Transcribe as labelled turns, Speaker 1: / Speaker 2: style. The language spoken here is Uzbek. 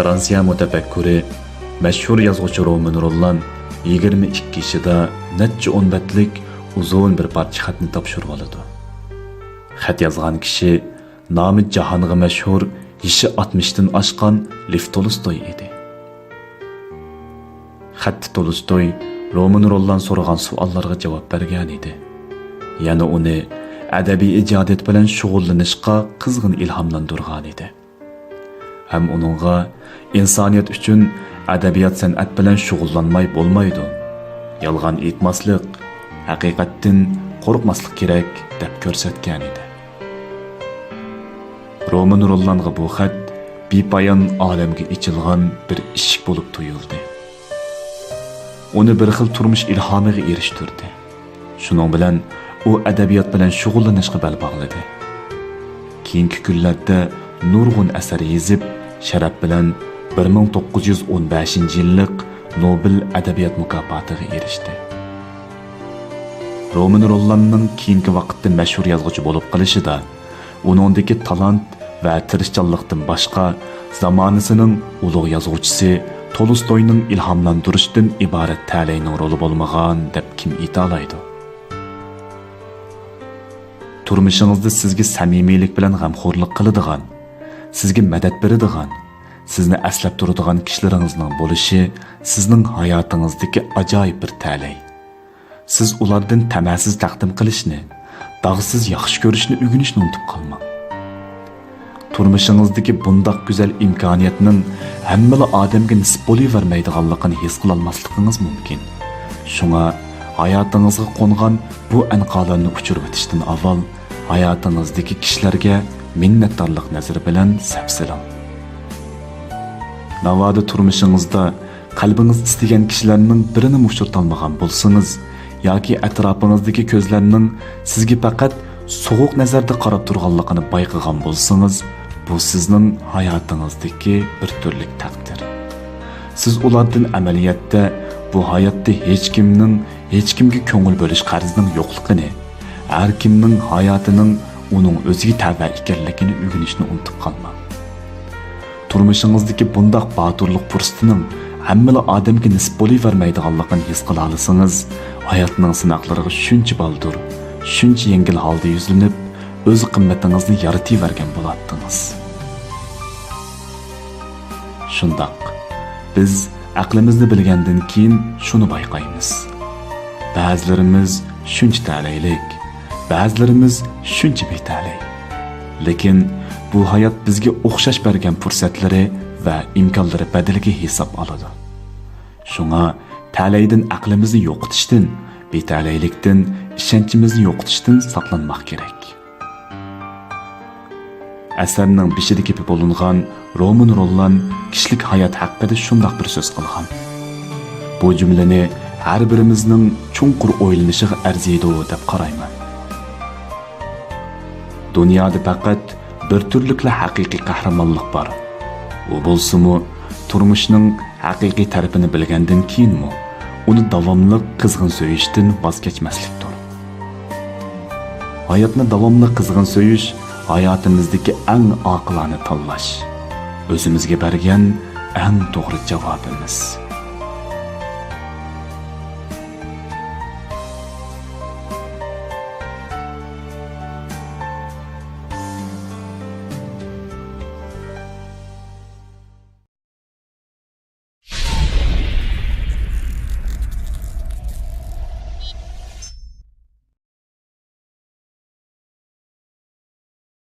Speaker 1: Fransiya mutafakkiri, mashhur yozuvchi Roman Rollan 22 yoshida necha 10 betlik uzun bir parcha xatni topshirib oladi. Xat yozgan kishi nomi jahonga mashhur, yashi 60 dan oshgan Lev Tolstoy edi. Xatda Tolstoy Roman Rollan so'ragan savollarga javob bergan edi. Yana uni adabiy ijodiyat bilan shug'ullanishga qizg'in ilhomlantirgan edi. Ham uningga insoniyat uchun adabiyot san'at bilan shug'ullanmay bo'lmaydi. Yolg'on aytmaslik, haqiqatdan qo'rqmaslik kerak deb ko'rsatgan edi. Roman Rollanga bu xat bepoyon olamga ichilgan bir eshik bo'lib tuyuldi. Uni bir xil turmush ilhomiga erishtirdi. Shuning bilan u adabiyot bilan shug'ullanishga bel bog'ladi. Keyingi kunlarda nurg'un asar yozib, sharaf bilan 1915-yillik Nobel adabiyot mukofotiga erishdi. Roman Rollanning keyingi vaqtda mashhur yozuvchi bo'lib qolishida uningdagi talant va tirishchanlikdan boshqa zamonasining ulug' yozuvchisi Tolstoyning ilhomlantirishdan iborat ta'layning roli bo'lmagan deb kim ayta oladi? Turmushingizda sizga samimiylik bilan g'amxo'rlik qiladigan, sizga madad beradigan, sizni aslab turadigan kishilaringizning bo'lishi sizning hayotingizdagi ajoyib bir ta'lay. Siz ulardan tamasiz taqdim qilishni, dog'siz yaxshi ko'rishni o'rganishni unutib qolmang. Turmushingizdagi bundoq go'zal imkoniyatning hammala odamga nisb bo'lavermaydiganligini his qila olmasligingiz mumkin. Shunga hayotingizga qo'ngan bu anqolarni uchirib o'tishdan avval hayotingizdagi kishilarga minnatdorlik nazari bilan sapsilang. Navoda turmushingizda qalbingiz istagan kishilarning birini uchirtolmagan bo'lsangiz yoki atrofingizdagi ko'zlarning sizga faqat sovuq nazarda qarab turganligini bayqagan bo'lsangiz, bu sizning hayotingizdagi bir turlik taqdir. Siz ulardan amaliyotda bu hayotda hech kimga ko'ngil bo'lish qarzining yo'qligini, har kimning hayotining uning o'ziga tava ekanligini o'rganishni unutib qolmang. Turmushingizdagi bundoq boturlik fursatining hammala odamga nisb bo'lavermaydiganligini his qila olsangiz, hayotning sinoqlariga shuncha baldur, shuncha yengil holda yuzlanib, o'z qimmatingizni yarativergan bo'lardingiz. Shundoq, biz aqlimizni bilgandan keyin shuni bayqaymiz. Ba'zilarimiz shuncha ta'laylik, ba'zilarimiz shuncha beta'lay. Lekin bu hayot bizga o'xshash bergan fursatlari va imkonlari badaliga hisob oladi. Shunga ta'laydan aqlimizni yo'qotishdan, beta'laylikdan ishonchimizni yo'qotishdan saqlanmoq kerak. Asarning beshida kelib bo'lingan Roman Rollan kishilik hayot haqida shundoq bir so'z qilgan. Bu jumlani har birimizning chunqur o'ylanishiga arziydi deb qarayman. Dunyoda faqat bir turlikla haqiqiy qahramonlik bor. U bo'lsa-mu, turmushning haqiqiy tarafini bilgandan keyinmi, uni davomli qizg'in so'yishdan voz kechmaslikdir. Hayotni davomli qizg'in so'yish hayotimizdagi eng oqilona tanlash, o'zimizga bergan eng to'g'ri javobimiz.